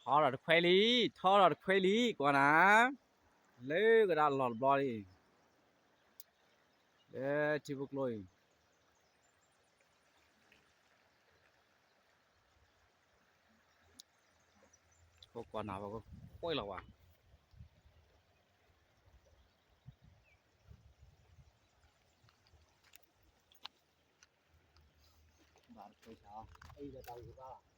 thọ rồi khoe lý thọ rồi khoe lý quả ná lấy cái đó lọt bò đi để chịu bực lôi có quả nào có quay là quả bạn tôi sao đây là tàu của ta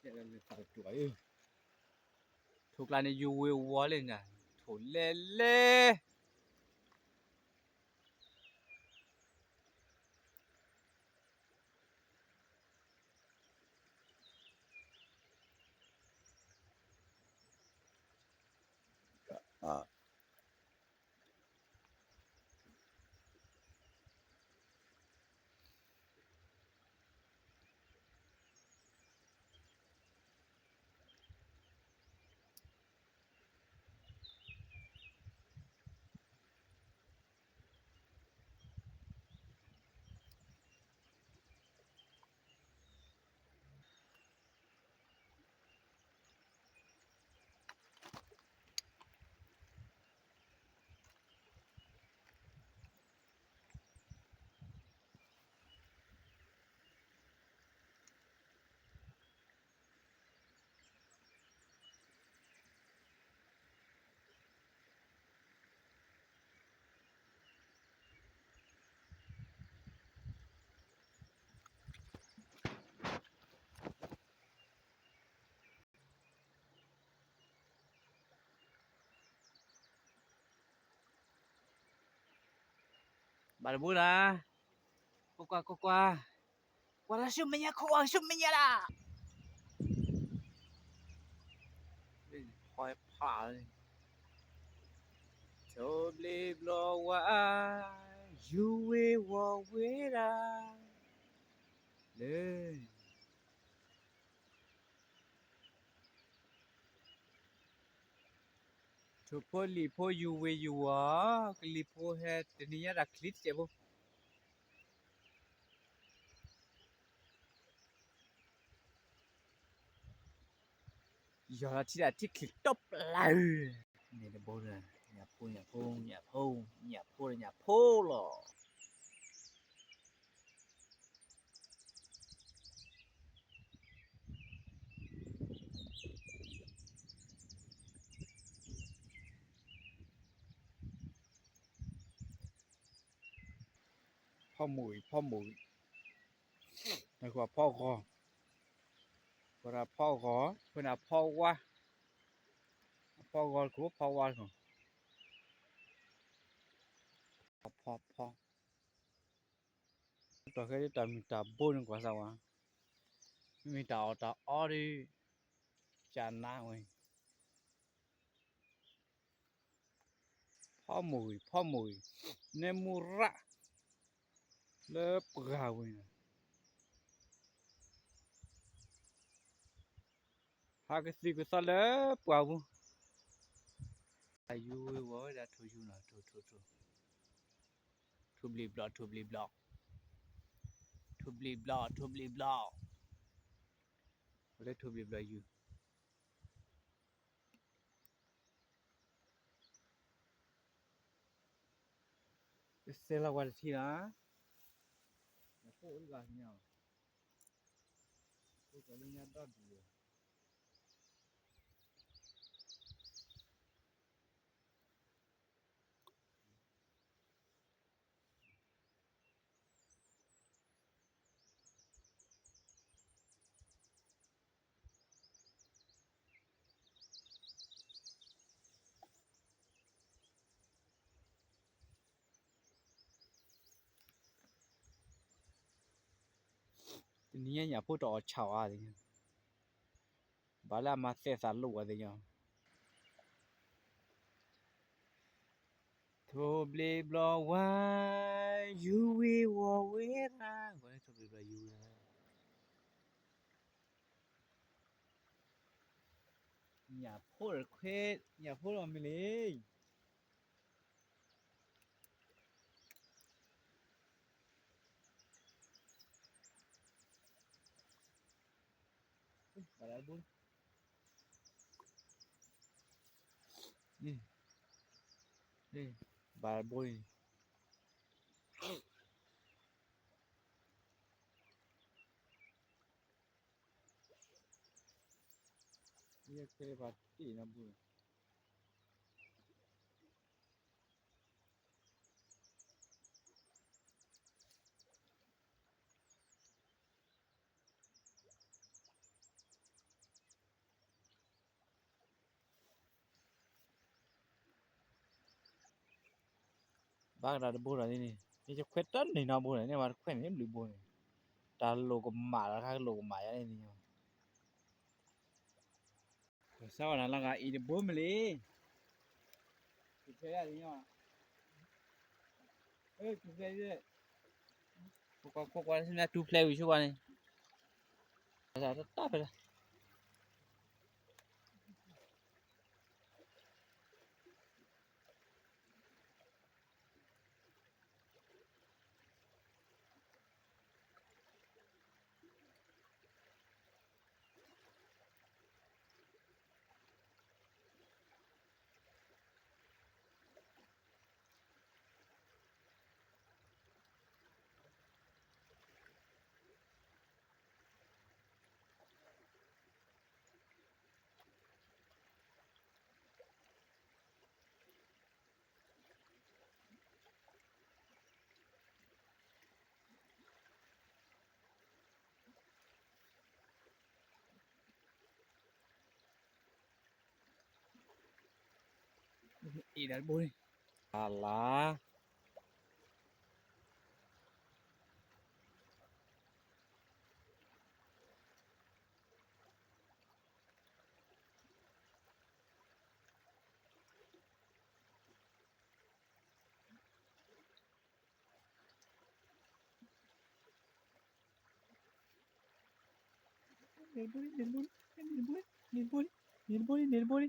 để là phải chuối thuộc là này you will quá lên nè thổi lê lê à bà bữa nè qua là sum mình là hỏi phá cho believe lo wa you will walk with us lên cho po li po you will you are li po he tenia da clit che bo giờ là chỉ là chỉ click top lại này là bố rồi nhà po là nhà po rồi พ่อหมูแล้วก็พ่อคอเวลาพ่อคอเวลาพ่อว่าพ่อคอกูพ่อว่าของพ่อตัวcái tầm tầm bốn quả sao à mình tao ở đi chán na rồiพ่อหมยnên mua rạ lớp gạo rồi hai cái gì cái sao lớp gạo ai vui quá đã thôi chú nào thôi thu bì blog lấy thu bì blog you cái xe là quan gì đó nó khổ đi vào nhau tôi có lên nhà đó gì thì nhà phố trọ chào à thì bảo là mà xe sản lụa thì nhau thu bì blog why you will always ra gọi thu bì blog you nhà phố ở khuê nhà phố ở mình đi bà đã buôn đi đi bà buôn đi khuê bà tí nó buôn bác đã buôn rồi đi đi cho khuét tất thì nó buôn này nhưng mà khuét em được buôn ta lô có mả là khác lô có mả này thì sao là cái ý được buôn mà đi thì thế là gì nhỉ ê thì thế đi có xem là two play với chú bạn này là rất táp rồi ý đã buôn à là nhìn buôn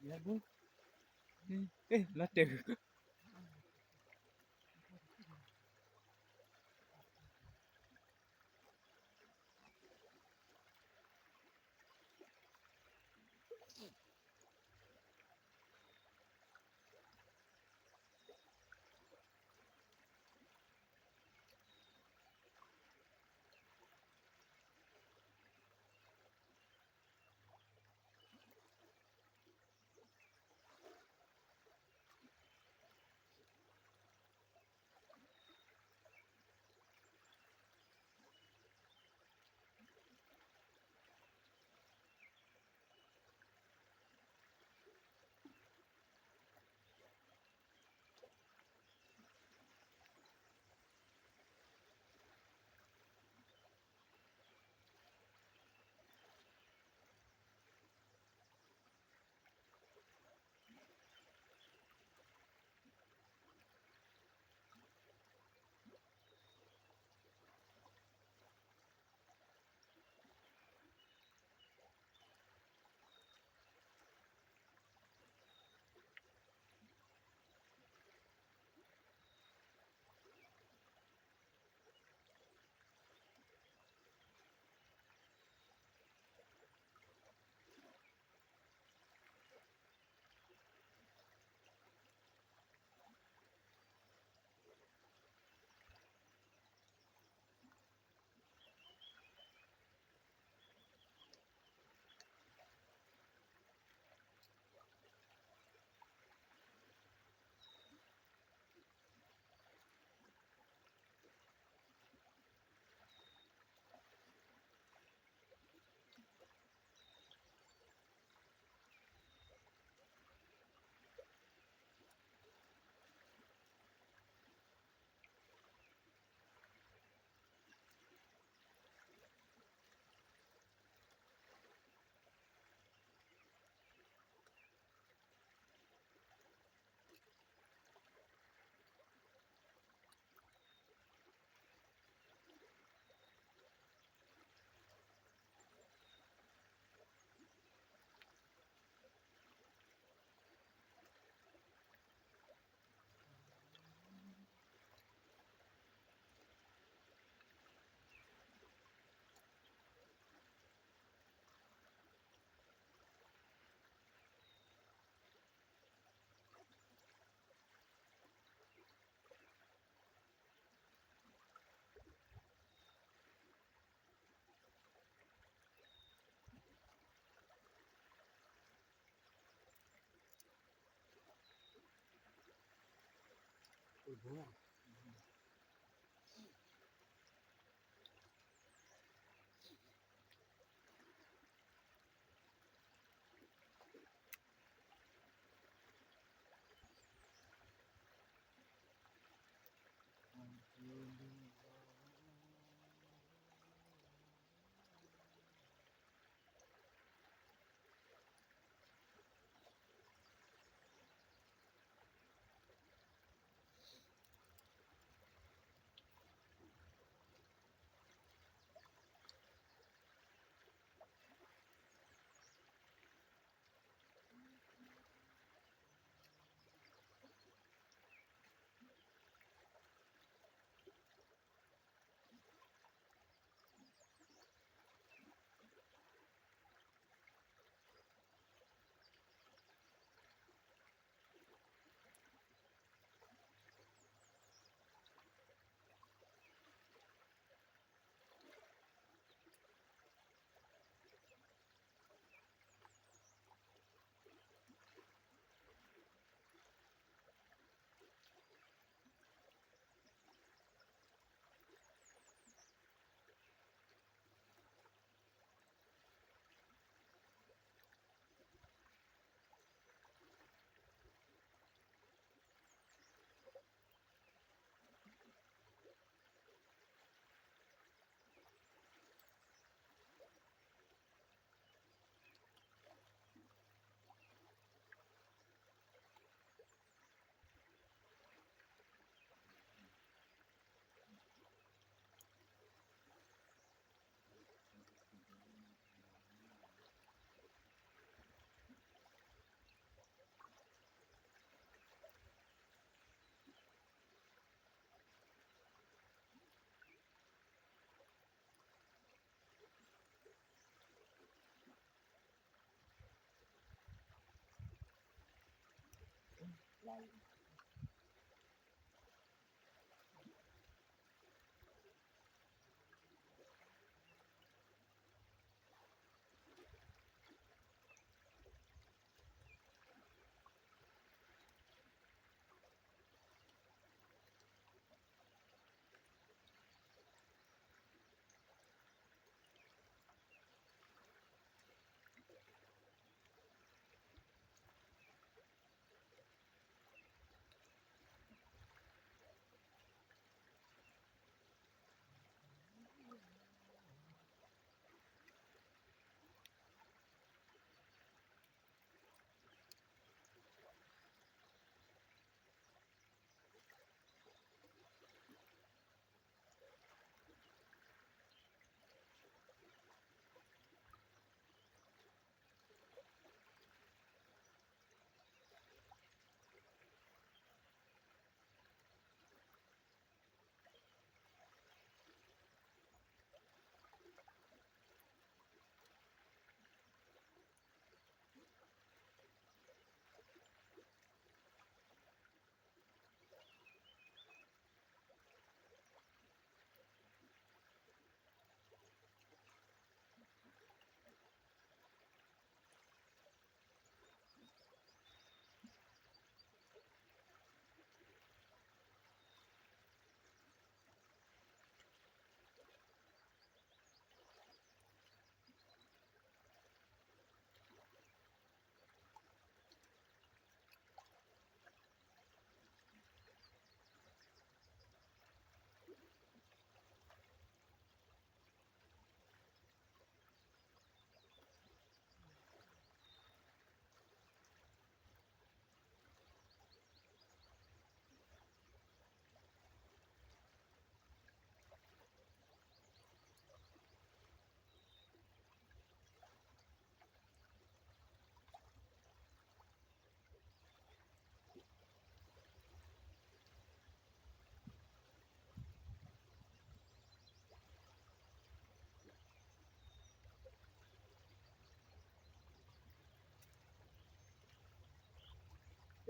Ya bu. Lá trừ. Ôi bố à.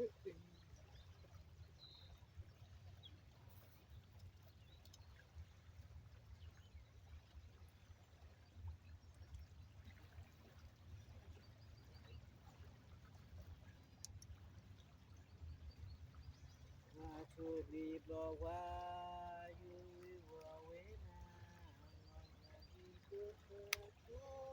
Aku di bawah you wawena lagi berkopiah.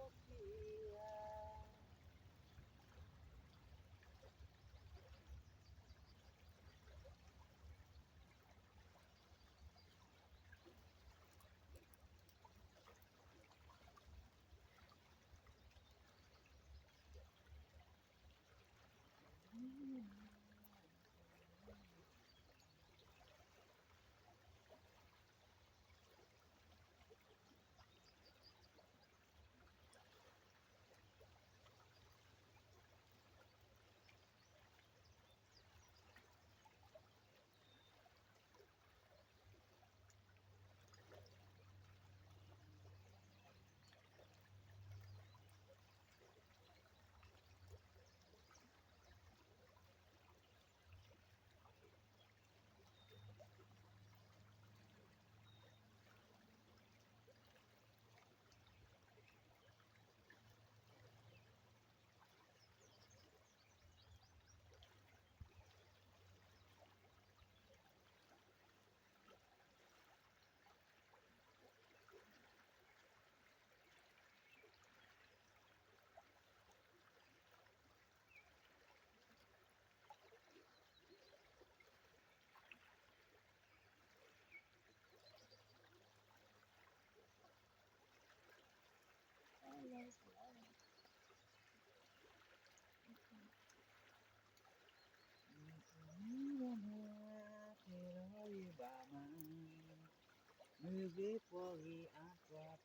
Negeri pori aqua